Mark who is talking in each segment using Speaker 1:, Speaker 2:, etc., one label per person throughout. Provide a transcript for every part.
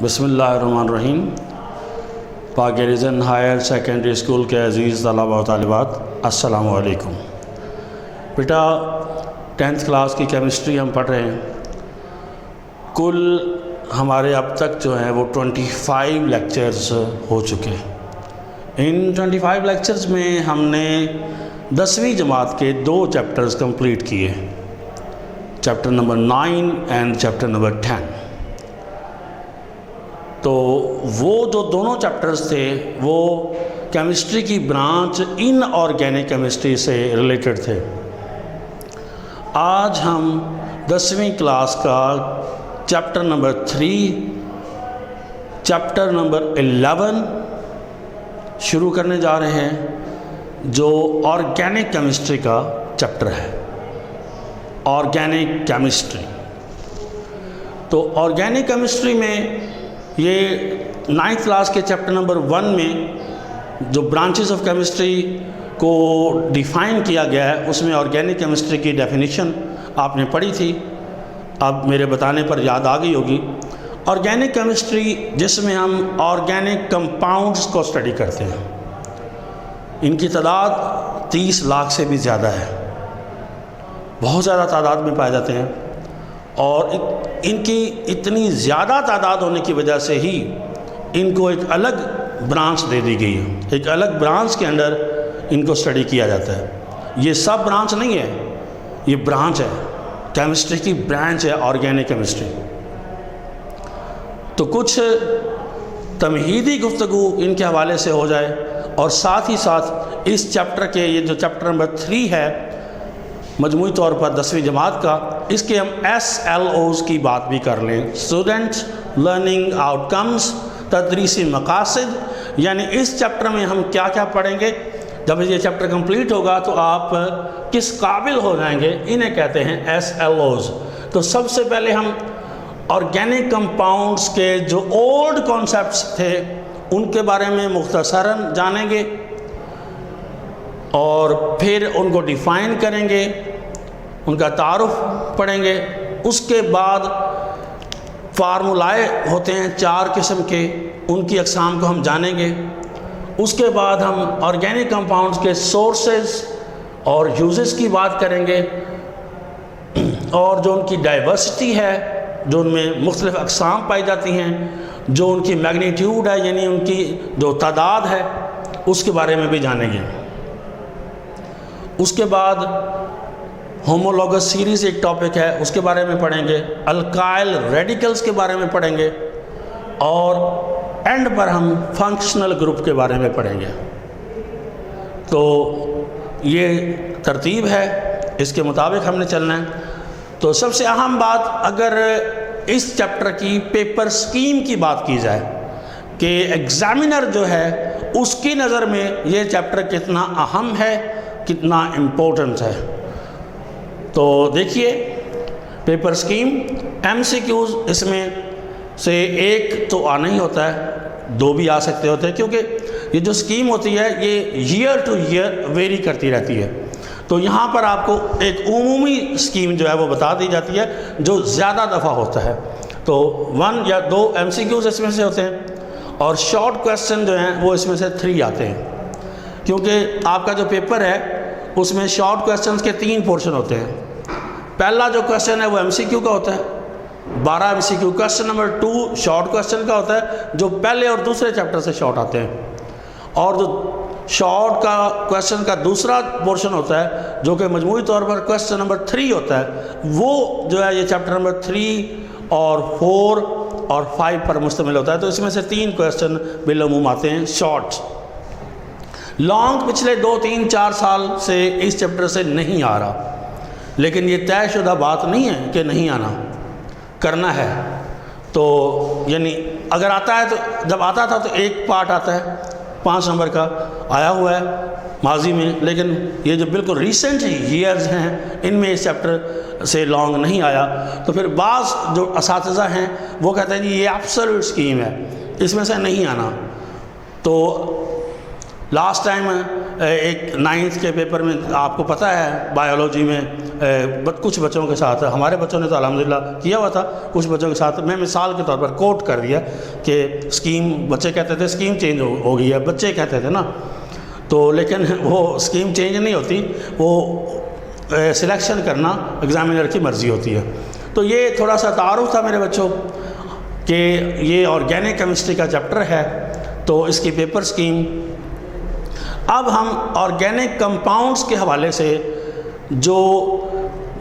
Speaker 1: بسم اللہ الرحمن الرحیم۔ پاک گریزن ہائر سیکنڈری اسکول کے عزیز طلباء و طالبات، السلام علیکم۔ بیٹا 10th کلاس کی کیمسٹری ہم پڑھ رہے ہیں۔ کل ہمارے اب تک جو ہیں وہ 25 لیکچرز ہو چکے ہیں۔ ان 25 لیکچرز میں ہم نے 10ویں جماعت کے 2 چیپٹرز کمپلیٹ کیے، chapter number 9 and chapter number 10۔ تو وہ جو دونوں چیپٹرز تھے وہ کیمسٹری کی برانچ ان آرگینک کیمسٹری سے ریلیٹڈ تھے۔ آج ہم 10ویں کلاس کا چیپٹر نمبر 3، چیپٹر نمبر 11 شروع کرنے جا رہے ہیں، جو آرگینک کیمسٹری کا چیپٹر ہے، آرگینک کیمسٹری۔ تو آرگینک کیمسٹری میں یہ 9th کلاس کے چیپٹر نمبر 1 میں جو برانچز آف کیمسٹری کو ڈیفائن کیا گیا ہے، اس میں آرگینک کیمسٹری کی ڈیفینیشن آپ نے پڑھی تھی، اب میرے بتانے پر یاد آ گئی ہوگی۔ آرگینک کیمسٹری جس میں ہم آرگینک کمپاؤنڈز کو اسٹڈی کرتے ہیں، ان کی تعداد 30 لاکھ سے بھی زیادہ ہے، بہت زیادہ تعداد میں پائے جاتے ہیں، اور ان کی اتنی زیادہ تعداد ہونے کی وجہ سے ہی ان کو ایک الگ برانچ دے دی گئی ہے، ایک الگ برانچ کے اندر ان کو اسٹڈی کیا جاتا ہے۔ یہ سب برانچ نہیں ہے، یہ برانچ ہے، کیمسٹری کی برانچ ہے آرگینک کیمسٹری۔ تو کچھ تمہیدی گفتگو ان کے حوالے سے ہو جائے، اور ساتھ ہی ساتھ اس چیپٹر کے یہ جو چیپٹر نمبر 3 ہے مجموعی طور پر 10ویں جماعت کا، اس کے ہم SLOs کی بات بھی کر لیں، اسٹوڈنٹ لرننگ آؤٹ کمز، تدریسی مقاصد، یعنی اس چیپٹر میں ہم کیا کیا پڑھیں گے، جب یہ چیپٹر کمپلیٹ ہوگا تو آپ کس قابل ہو جائیں گے، انہیں کہتے ہیں SLOs۔ تو سب سے پہلے ہم آرگینک کمپاؤنڈز کے جو اولڈ کانسیپٹس تھے ان کے بارے میں مختصراً جانیں گے، اور پھر ان کو ڈیفائن کریں گے، ان کا تعارف پڑھیں گے۔ اس کے بعد فارمولائے ہوتے ہیں 4 قسم کے، ان کی اقسام کو ہم جانیں گے۔ اس کے بعد ہم آرگینک کمپاؤنڈز کے سورسز اور یوزز کی بات کریں گے، اور جو ان کی ڈائیورسٹی ہے، جو ان میں مختلف اقسام پائی جاتی ہیں، جو ان کی میگنیٹیوڈ ہے، یعنی ان کی جو تعداد ہے، اس کے بارے میں بھی جانیں گے۔ اس کے بعد ہومولوگس سیریز ایک ٹاپک ہے، اس کے بارے میں پڑھیں گے، الکائل ریڈیکلز کے بارے میں پڑھیں گے، اور اینڈ پر ہم فنکشنل گروپ کے بارے میں پڑھیں گے۔ تو یہ ترتیب ہے، اس کے مطابق ہم نے چلنا ہے۔ تو سب سے اہم بات، اگر اس چیپٹر کی پیپر سکیم کی بات کی جائے کہ ایگزامینر جو ہے اس کی نظر میں یہ چیپٹر کتنا اہم ہے، کتنا امپورٹنٹ ہے، تو دیکھیے پیپر سکیم MCQs، اس میں سے ایک تو آنا ہی ہوتا ہے، 2 بھی آ سکتے ہوتے ہیں، کیونکہ یہ جو سکیم ہوتی ہے یہ ایئر ٹو ایئر ویری کرتی رہتی ہے۔ تو یہاں پر آپ کو ایک عمومی سکیم جو ہے وہ بتا دی جاتی ہے جو زیادہ دفعہ ہوتا ہے، تو 1 یا 2 MCQs اس میں سے ہوتے ہیں، اور شارٹ کویسچن جو ہیں وہ اس میں سے 3 آتے ہیں، کیونکہ آپ کا جو پیپر ہے اس میں شارٹ کویسچنز کے 3 پورشن ہوتے ہیں۔ پہلا جو کویسچن ہے وہ MCQ کا ہوتا ہے، 12 MCQ۔ Question number 2 short question کا ہوتا ہے، جو پہلے اور دوسرے چیپٹر سے شارٹ آتے ہیں، اور جو شارٹ کا کویسچن کا دوسرا پورشن ہوتا ہے جو کہ مجموعی طور پر کویسچن نمبر 3 ہوتا ہے، وہ جو ہے یہ چیپٹر نمبر 3 اور 4 اور 5 پر مشتمل ہوتا ہے۔ تو اس میں سے 3 کویسچن بالعموم آتے ہیں شارٹ۔ لانگ پچھلے 2 3 4 سال سے اس چیپٹر سے نہیں آ رہا، لیکن یہ طے شدہ بات نہیں ہے کہ نہیں آنا، کرنا ہے۔ تو یعنی اگر آتا ہے تو جب آتا تھا تو ایک پارٹ آتا ہے 5 نمبر کا، آیا ہوا ہے ماضی میں، لیکن یہ جو بالکل ریسنٹ ایئرز ہیں ان میں اس چیپٹر سے لانگ نہیں آیا۔ تو پھر بعض جو اساتذہ ہیں وہ کہتے ہیں جی یہ ایبسولوٹ سکیم ہے، اس میں سے نہیں آنا۔ تو لاسٹ ٹائم ایک 9th کے پیپر میں آپ کو پتہ ہے بایولوجی میں کچھ بچوں کے ساتھ، ہمارے بچوں نے تو الحمدللہ کیا ہوا تھا، کچھ بچوں کے ساتھ میں مثال کے طور پر کوٹ کر دیا کہ اسکیم، بچے کہتے تھے اسکیم چینج ہو گئی ہے، بچے کہتے تھے نا، تو لیکن وہ اسکیم چینج نہیں ہوتی، وہ سلیکشن کرنا ایگزامینر کی مرضی ہوتی ہے۔ تو یہ تھوڑا سا تعارف تھا میرے بچوں کہ یہ آرگینک کیمسٹری کا چیپٹر ہے، تو اس کی پیپر سکیم۔ اب ہم آرگینک کمپاؤنڈز کے حوالے سے جو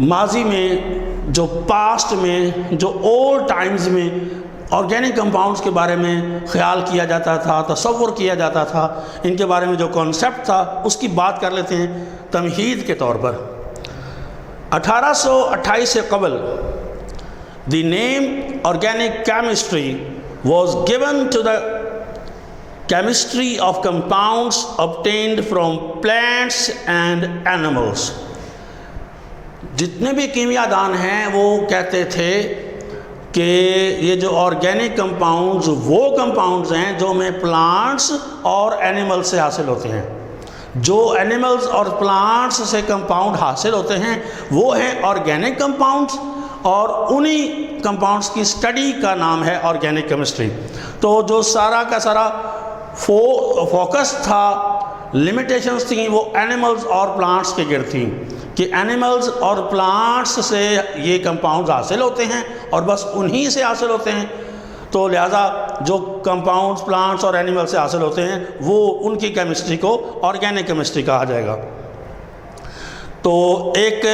Speaker 1: ماضی میں، جو پاسٹ میں، جو اولڈ ٹائمز میں آرگینک کمپاؤنڈز کے بارے میں خیال کیا جاتا تھا، تصور کیا جاتا تھا، ان کے بارے میں جو کانسیپٹ تھا اس کی بات کر لیتے ہیں تمہید کے طور پر۔ 1828 سے قبل the name organic chemistry was given to the chemistry of compounds obtained from plants and animals۔ جتنے بھی کیمیا دان ہیں وہ کہتے تھے کہ یہ جو آرگینک کمپاؤنڈز وہ کمپاؤنڈز ہیں جو ہمیں پلانٹس اور اینیمل سے حاصل ہوتے ہیں۔ جو اینیملز اور پلانٹس سے کمپاؤنڈ حاصل ہوتے ہیں وہ ہیں آرگینک کمپاؤنڈز، اور انہی کمپاؤنڈز کی اسٹڈی کا نام ہے آرگینک کیمسٹری۔ تو جو سارا کا سارا فوکس تھا، لمیٹیشنز تھیں، وہ اینیملز اور پلانٹس کے گرد تھیں کہ اینیملز اور پلانٹس سے یہ کمپاؤنڈز حاصل ہوتے ہیں اور بس انہی سے حاصل ہوتے ہیں، تو لہٰذا جو کمپاؤنڈز پلانٹس اور اینیمل سے حاصل ہوتے ہیں وہ ان کی کیمسٹری کو آرگینک کیمسٹری کہا جائے گا۔ تو ایک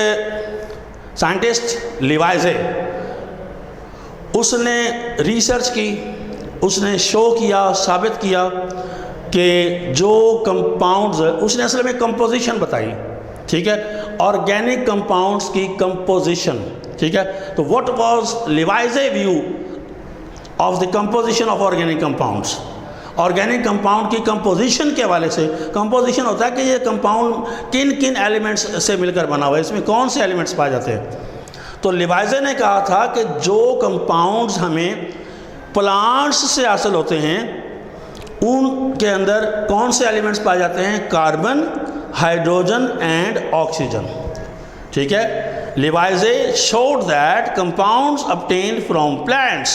Speaker 1: سائنٹسٹ لیوائزے، اس نے ریسرچ کی، اس نے شو کیا، ثابت کیا کہ جو کمپاؤنڈز، اس نے اصل میں کمپوزیشن بتائی، ٹھیک ہے، آرگینک کمپاؤنڈز کی کمپوزیشن، ٹھیک ہے۔ تو what was Lavoisier view of the composition of organic compounds? Organic compound کی کمپوزیشن کے حوالے سے، کمپوزیشن ہوتا ہے کہ یہ کمپاؤنڈ کن کن ایلیمنٹس سے مل کر بنا ہوا ہے، اس میں کون سے ایلیمنٹس پائے جاتے ہیں۔ تو لیوائزے نے کہا تھا کہ جو کمپاؤنڈز ہمیں پلانٹس سے حاصل ہوتے ہیں ان کے اندر کون سے ایلیمنٹس پائے جاتے ہیں؟ کاربن، ہائیڈروجن اینڈ آکسیجن، ٹھیک ہے۔ لیوائزے showed that compounds obtained from plants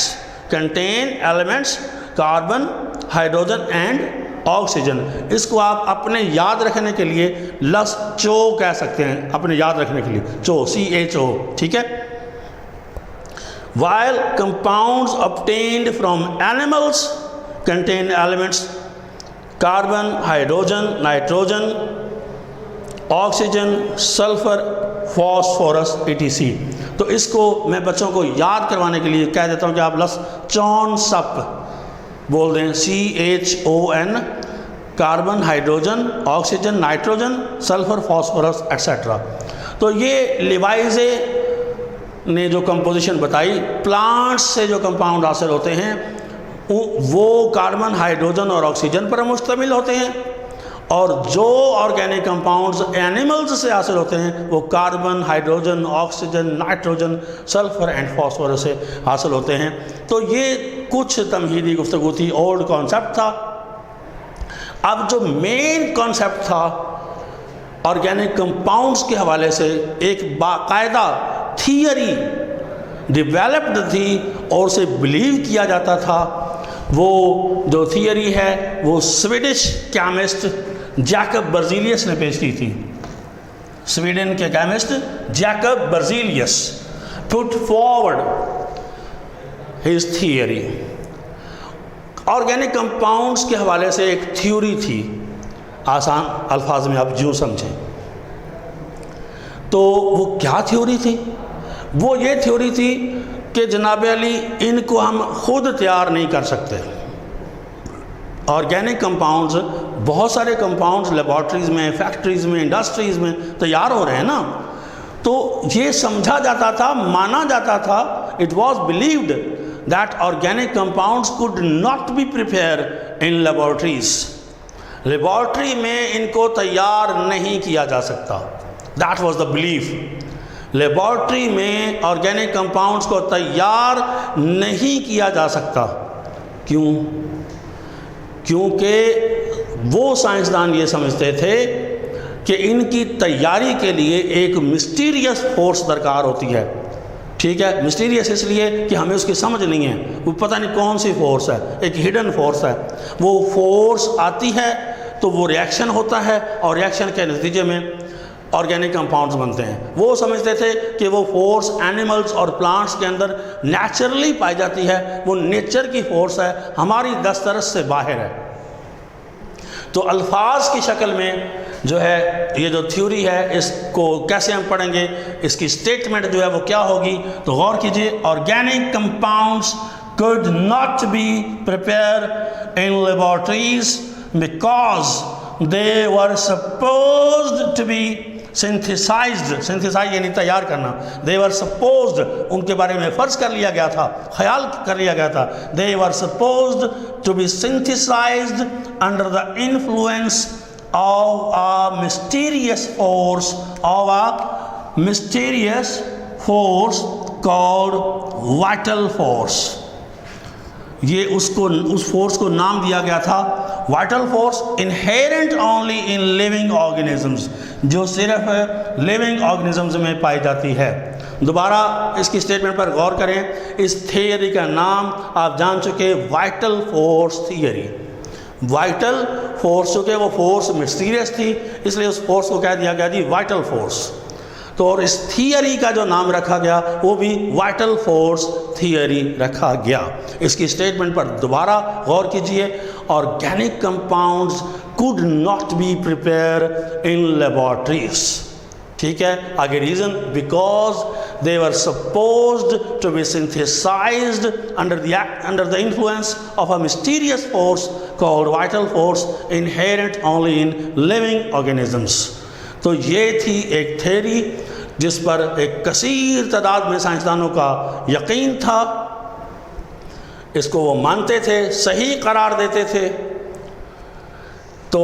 Speaker 1: contain elements carbon, hydrogen and oxygen۔ اس کو آپ اپنے یاد رکھنے کے لیے لفظ چو کہہ سکتے ہیں، اپنے یاد رکھنے کے لیے چو، CHO، ٹھیک ہے۔ while compounds obtained from animals contain elements carbon, hydrogen, nitrogen, oxygen, sulfur, phosphorus etc۔ تو اس کو میں بچوں کو یاد کروانے کے لیے کہہ دیتا ہوں کہ آپ لفظ چون سپ بول دیں، CHON، carbon, hydrogen, oxygen, nitrogen, sulphur, phosphorus et cetera. تو یہ لیوائزے نے جو کمپوزیشن بتائی، پلانٹس سے جو کمپاؤنڈ حاصل ہوتے ہیں وہ کاربن، ہائیڈروجن اور آکسیجن پر مشتمل ہوتے ہیں، اور جو آرگینک کمپاؤنڈز اینیملز سے حاصل ہوتے ہیں وہ carbon, hydrogen, oxygen, nitrogen, sulphur and phosphorus سے حاصل ہوتے ہیں۔ تو یہ کچھ تمہیدی گفتگو تھی، اولڈ کانسیپٹ تھا۔ اب جو مین کانسیپٹ تھا آرگینک کمپاؤنڈز کے حوالے سے، ایک باقاعدہ تھیوری ڈیولپڈ تھی اور اسے بلیو کیا جاتا تھا، وہ جو تھیوری ہے وہ سویڈش کیمسٹ جیکب برزیلیس نے پیش کی تھی۔ سویڈن کے chemist Jacob Berzelius put forward his theory۔ Organic compounds کے حوالے سے ایک تھیوری تھی، آسان الفاظ میں آپ جو سمجھیں تو وہ کیا تھیوری تھی؟ وہ یہ تھیوری تھی کہ جناب علی ان کو ہم خود تیار نہیں کر سکتے۔ آرگینک کمپاؤنڈز، بہت سارے کمپاؤنڈز لیبارٹریز میں، فیکٹریز میں، انڈسٹریز میں تیار ہو رہے ہیں نا، تو یہ سمجھا جاتا تھا، مانا جاتا تھا، it was believed that organic compounds could not be prepared in laboratories۔ Laboratory میں ان کو تیار نہیں کیا جا سکتا، that was the belief. Laboratory میں آرگینک کمپاؤنڈز کو تیار نہیں کیا جا سکتا۔ کیوں؟ کیونکہ وہ سائنسدان یہ سمجھتے تھے کہ ان کی تیاری کے لیے ایک مسٹیریس فورس درکار ہوتی ہے. ٹھیک ہے، مسٹیریس اس لیے کہ ہمیں اس کی سمجھ نہیں ہے، وہ پتہ نہیں کون سی فورس ہے، ایک ہڈن فورس ہے. وہ فورس آتی ہے تو وہ ریئیکشن ہوتا ہے، اور ریئیکشن کے نتیجے میں آرگینک کمپاؤنڈز بنتے ہیں. وہ سمجھتے تھے کہ وہ فورس اینیملز اور پلانٹس کے اندر نیچرلی پائی جاتی ہے، وہ نیچر کی فورس ہے، ہماری دسترس سے باہر ہے. تو الفاظ کی شکل میں جو ہے یہ جو تھیوری ہے، اس کو کیسے ہم پڑھیں گے، اس کی سٹیٹمنٹ جو ہے وہ کیا ہوگی. تو غور کیجئے، organic compounds could not be prepared in laboratories because they were supposed to be synthesized یعنی تیار کرنا. they were supposed، ان کے بارے میں فرض کر لیا گیا تھا، خیال کر لیا گیا تھا. they were supposed to be synthesized under the influence of a mysterious force called vital force. یہ اس فورس کو نام دیا گیا تھا vital force, inherent only in living organisms, جو صرف لیونگ آرگینزمز میں پائی جاتی ہے. دوبارہ اس کی سٹیٹمنٹ پر غور کریں. اس تھیوری کا نام آپ جان چکے، vital force theory. Vital force, چونکہ وہ فورس مسٹیریس تھی اس لیے اس فورس کو کہہ دیا گیا جی وائٹل فورس. تو اور اس تھیوری کا جو نام رکھا گیا وہ بھی وائٹل فورس تھیوری رکھا گیا. اس کی سٹیٹمنٹ پر دوبارہ غور کیجئے. Organic compounds could not be prepared in laboratories. ٹھیک ہے، آگے reason, because they were supposed to be synthesized under the influence of a mysterious force called vital force inherent only in living organisms. تو یہ تھی ایک theory جس پر ایک کثیر تعداد میں سائنسدانوں کا یقین تھا، اس کو وہ مانتے تھے، صحیح قرار دیتے تھے. تو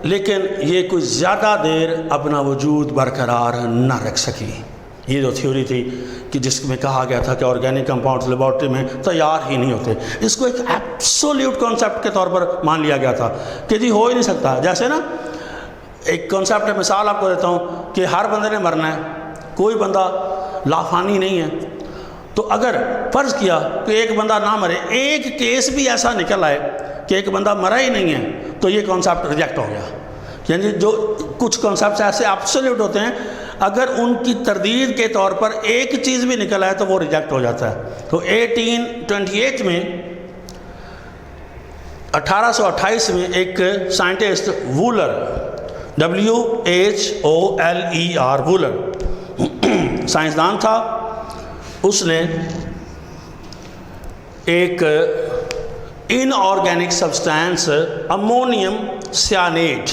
Speaker 1: لیکن یہ کچھ زیادہ دیر اپنا وجود برقرار نہ رکھ سکی. یہ جو تھیوری تھی کہ جس میں کہا گیا تھا کہ آرگینک کمپاؤنڈز لیبارٹری میں تیار ہی نہیں ہوتے، اس کو ایک ایبسولیوٹ کانسیپٹ کے طور پر مان لیا گیا تھا کہ جی ہو ہی نہیں سکتا. جیسے نا ایک کانسیپٹ ہے، مثال آپ کو دیتا ہوں کہ ہر بندے نے مرنا ہے، کوئی بندہ لافانی نہیں ہے. تو اگر فرض کیا کہ ایک بندہ نہ مرے، ایک کیس بھی ایسا نکل آئے کہ ایک بندہ مرا ہی نہیں ہے، تو یہ کانسیپٹ ریجیکٹ ہو گیا. یعنی جو کچھ کانسیپٹس ایسے ایبسولیوٹ ہوتے ہیں، اگر ان کی تردید کے طور پر ایک چیز بھی نکل آئے تو وہ ریجیکٹ ہو جاتا ہے. تو 1828 میں 1828 میں ایک سائنٹسٹ وولر، WHOLER وولر سائنسدان تھا، اس نے ایک ان آرگینک سبسٹینس امونیم سیانیٹ،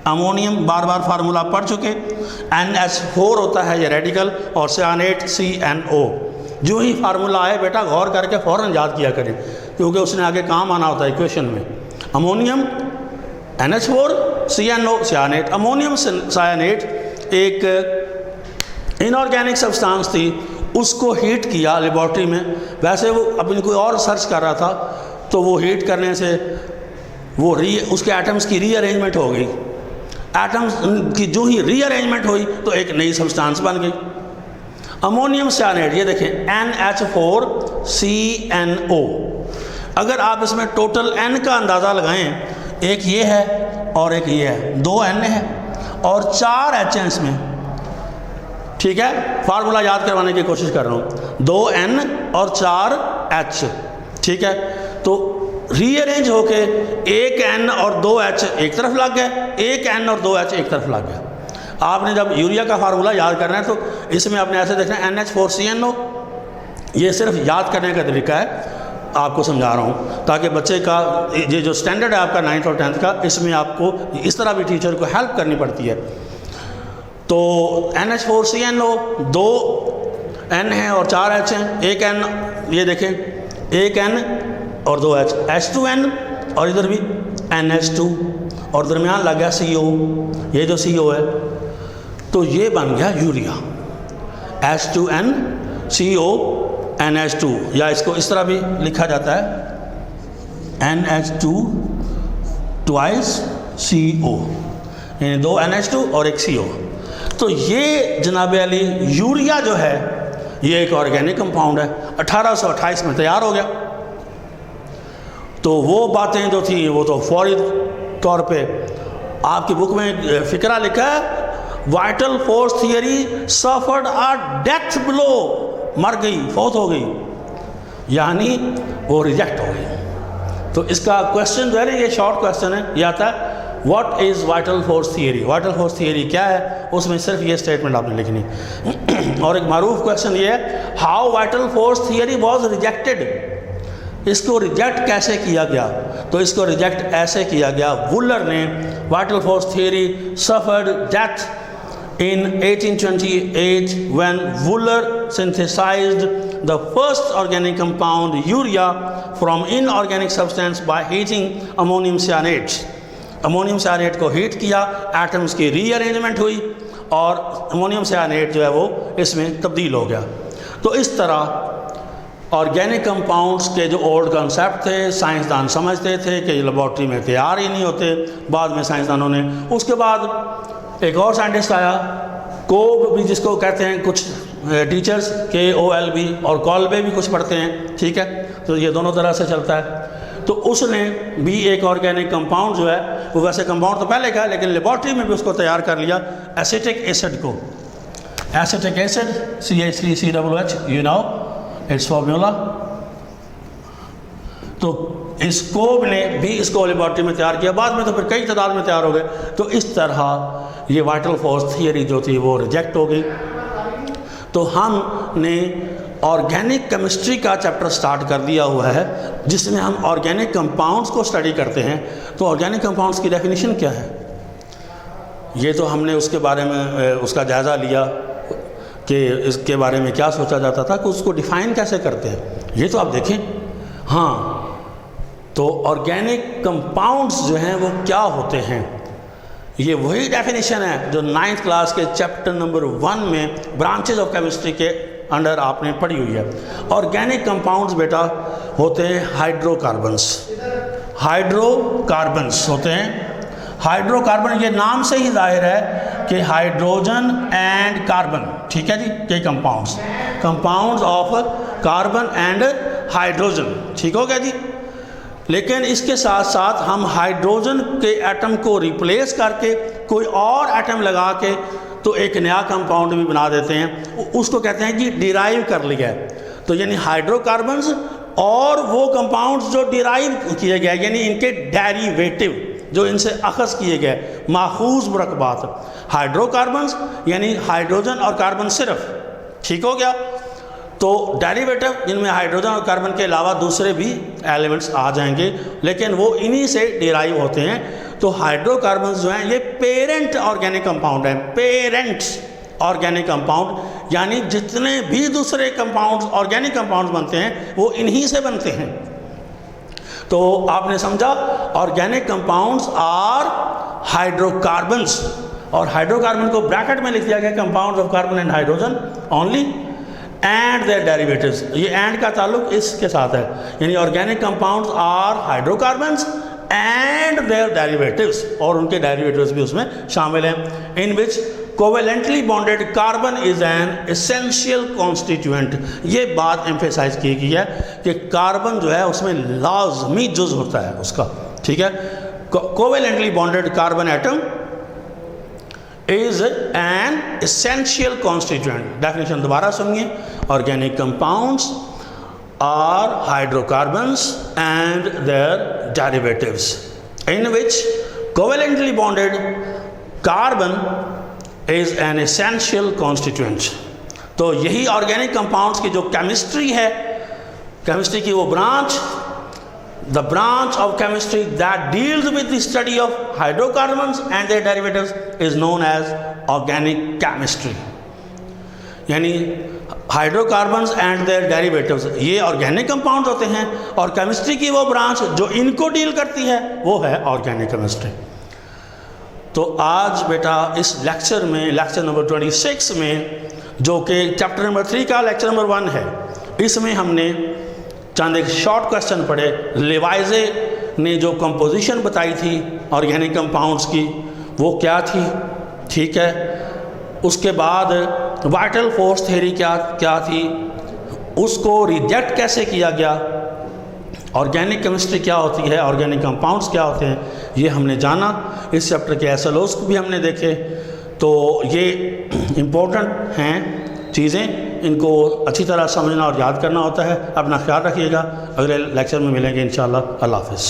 Speaker 1: امونیم بار بار فارمولہ پڑھ چکے، NH4 ہوتا ہے یہ ریڈیکل، اور سیانیٹ CNO. جو ہی فارمولہ آئے بیٹا غور کر کے فوراً یاد کیا کریں، کیونکہ اس نے آگے کام آنا ہوتا ہے ایکویشن میں. امونیم NH4 CNO سیانیٹ. امونیم سیانیٹ ایک ان آرگینک سبسٹانس تھی، اس کو ہیٹ کیا لیبارٹری میں. ویسے وہ اپنی کوئی اور سرچ کر رہا تھا، تو وہ ہیٹ کرنے سے وہ اس کے ایٹمز کی ری ارینجمنٹ ہو گئی. ایٹمز کی جو ہی ری ارینجمنٹ ہوئی تو ایک نئی سبسٹانس بن گئی امونیم سیانیٹ. یہ دیکھیں NH4CNO. اگر آپ اس میں ٹوٹل N کا اندازہ لگائیں، ایک یہ ہے اور ایک یہ ہے، 2 N ہے اور 4 H ہیں اس میں. ٹھیک ہے، فارمولہ یاد کروانے کی کوشش کر رہا ہوں. 2 N اور 4 H. ٹھیک ہے، تو ری ارینج ہو کے 1 N اور 2 H ایک طرف لگ گئے، 1 N اور 2 H ایک طرف لگ گئے. آپ نے جب یوریا کا فارمولہ یاد کرنا ہے تو اس میں آپ نے ایسے دیکھنا ہے NH4CNO. یہ صرف یاد کرنے کا طریقہ ہے، آپ کو سمجھا رہا ہوں تاکہ بچے کا یہ جو سٹینڈرڈ ہے آپ کا 9th اور 10th کا، اس میں آپ کو اس طرح بھی ٹیچر کو ہیلپ کرنی پڑتی ہے. تو NH4CNO 2 N ہیں اور 4 H ہیں. 1 N یہ دیکھیں، 1 N اور 2 H، H2N اور ادھر بھی NH2 اور درمیان لگ گیا CO. یہ جو CO ہے تو یہ بن گیا یوریا، H2N CO NH2، یا اس کو اس طرح بھی لکھا جاتا ہے NH2 2 CO. یعنی 2 NH2 اور ایک CO. تو یہ جناب علی یوریا جو ہے یہ ایک آرگینک کمپاؤنڈ ہے، 1828 میں تیار ہو گیا. تو وہ باتیں جو تھیں وہ تو فوری طور پہ آپ کی بک میں فقرہ لکھا ہے، vital force theory suffered a death blow, مر گئی، فوت ہو گئی، یعنی وہ ریجیکٹ ہو گئی. تو اس کا کویسچن جو ہے نا، یہ شارٹ کویسچن ہے، یہ آتا ہے what is vital force theory. Vital force theory کیا ہے، اس میں صرف یہ اسٹیٹمنٹ آپ نے لکھنی. اور ایک معروف کویسچن یہ ہے، how vital force theory was rejected. اس کو ریجیکٹ کیسے کیا گیا؟ تو اس کو ریجیکٹ ایسے کیا گیا، وولر نے vital force theory suffered death in 1828 when Wooler synthesized the first organic compound urea from inorganic substance by heating ammonium cyanate. امونیم سیانیٹ کو ہیٹ کیا، ایٹمز کی ری ارینجمنٹ ہوئی اور امونیم سیانیٹ جو ہے وہ اس میں تبدیل ہو گیا. تو اس طرح آرگینک کمپاؤنڈز کے جو اولڈ کنسیپٹ تھے سائنسدان سمجھتے تھے کہ یہ لیبارٹری میں تیار ہی نہیں ہوتے. بعد میں سائنسدانوں نے، اس کے بعد ایک اور سائنٹسٹ آیا، کوب بھی جس کو کہتے ہیں کچھ ٹیچرز KOLB اور کولبے بھی کچھ پڑھتے ہیں، ٹھیک ہے، تو یہ دونوں طرح سے چلتا ہے. تو اس نے بھی ایک آرگینک کمپاؤنڈ جو ہے وہ ویسے کمپاؤنڈ تو پہلے کا ہے لیکن لیبارٹری میں بھی اس کو تیار کر لیا، ایسیٹک ایسڈ کو. Acetic acid CH3COOH، you know it's formula. تو اس کوب نے بھی اس کو لیبارٹری میں تیار کیا، بعد میں تو پھر کئی تعداد میں تیار ہو گئے. تو اس طرح یہ وائٹل فورس تھیوری جو تھی وہ ریجیکٹ ہو گئی. تو ہم نے آرگینک کیمسٹری کا چیپٹر سٹارٹ کر دیا ہوا ہے جس میں ہم آرگینک کمپاؤنڈز کو اسٹڈی کرتے ہیں. تو آرگینک کمپاؤنڈز کی ڈیفینیشن کیا ہے، یہ تو ہم نے اس کے بارے میں اس کا جائزہ لیا کہ اس کے بارے میں کیا سوچا جاتا تھا کہ اس کو ڈیفائن کیسے کرتے ہیں. یہ تو آپ دیکھیں. ہاں، تو آرگینک کمپاؤنڈز جو ہیں وہ کیا ہوتے ہیں، یہ وہی ڈیفینیشن ہے جو 9th کلاس کے چیپٹر نمبر 1 میں برانچز آف کیمسٹری کے انڈر آپ نے پڑھی ہوئی ہے. آرگینک کمپاؤنڈز بیٹا ہوتے ہیں ہائیڈرو کاربنس. ہائیڈرو کاربنس ہوتے ہیں. ہائیڈرو کاربن، یہ نام سے ہی ظاہر ہے کہ ہائیڈروجن اینڈ کاربن، ٹھیک ہے جی، کہ compounds of carbon and hydrogen, ٹھیک ہو گیا جی. لیکن اس کے ساتھ ساتھ ہم ہائیڈروجن کے ایٹم کو ریپلیس کر کے کوئی اور ایٹم لگا کے تو ایک نیا کمپاؤنڈ بھی بنا دیتے ہیں، اس کو کہتے ہیں کہ ڈیرائیو کر لیا ہے. تو یعنی ہائیڈرو کاربنز اور وہ کمپاؤنڈز جو ڈیرائیو کیے گئے، یعنی ان کے ڈیریویٹو جو ان سے اخذ کیے گئے ماخوذ مرکبات. ہائیڈرو کاربنز یعنی ہائیڈروجن اور کاربن صرف، ٹھیک ہو گیا. تو ڈیریویٹو جن میں ہائیڈروجن اور کاربن کے علاوہ دوسرے بھی ایلیمنٹس آ جائیں گے لیکن وہ انہی سے ڈیرائیو ہوتے ہیں. تو ہائیڈرو کاربنز جو ہیں یہ پیرنٹ آرگینک کمپاؤنڈ ہیں. پیرنٹ آرگینک کمپاؤنڈ یعنی جتنے بھی دوسرے کمپاؤنڈز آرگینک کمپاؤنڈز بنتے ہیں وہ انہی سے بنتے ہیں. تو آپ نے سمجھا organic compounds are hydrocarbons, اور ہائیڈرو کاربن کو بریکٹ میں لکھ دیا گیا compounds of carbon and hydrogen only and their derivatives. یہ اینڈ کا تعلق اس کے ساتھ ہے، یعنی organic compounds are hydrocarbons and their derivatives, اور ان کے ڈیریویٹوز بھی اس میں شامل ہیں. ان وچ covalently bonded carbon is an essential constituent. یہ بات ایمفیسائز کی گئی ہے کہ کاربن جو ہے اس میں لازمی جز ہوتا ہے اس کا، ٹھیک ہے. Covalently bonded carbon atom is an essential constituent. Definition دوبارہ سنیے. Organic compounds are hydrocarbons and their derivatives in which covalently bonded carbon is an essential constituent. تو یہی آرگینک کمپاؤنڈز کی جو کیمسٹری ہے، کیمسٹری کی وہ branch, the branch of chemistry that deals with the study of hydrocarbons and their derivatives is known as organic chemistry. یعنی hydrocarbons and their derivatives یہ organic compounds ہوتے ہیں، اور chemistry کی وہ برانچ جو ان کو ڈیل کرتی ہے وہ ہے organic chemistry. تو آج بیٹا اس لیکچر میں، لیکچر نمبر 26 میں، جو کہ چیپٹر نمبر 3 کا لیکچر نمبر 1 ہے، اس میں ہم نے چند ایک شارٹ کویسچن پڑھے. لیوائزے نے جو کمپوزیشن بتائی تھی آرگینک کمپاؤنڈز کی وہ کیا تھی، ٹھیک ہے. اس کے بعد وائٹل فورس تھیوری کیا تھی، اس کو ریجیکٹ کیسے کیا گیا، آرگینک کیمسٹری کیا ہوتی ہے، آرگینک کمپاؤنڈس کیا ہوتے ہیں، یہ ہم نے جانا. اس چیپٹر کے ایس ایل اوز کو بھی ہم نے دیکھے. تو یہ امپورٹنٹ ہیں چیزیں، ان کو اچھی طرح سمجھنا اور یاد کرنا ہوتا ہے. اپنا خیال رکھیے گا، اگلے لیکچر میں ملیں گے انشاءاللہ. اللہ حافظ.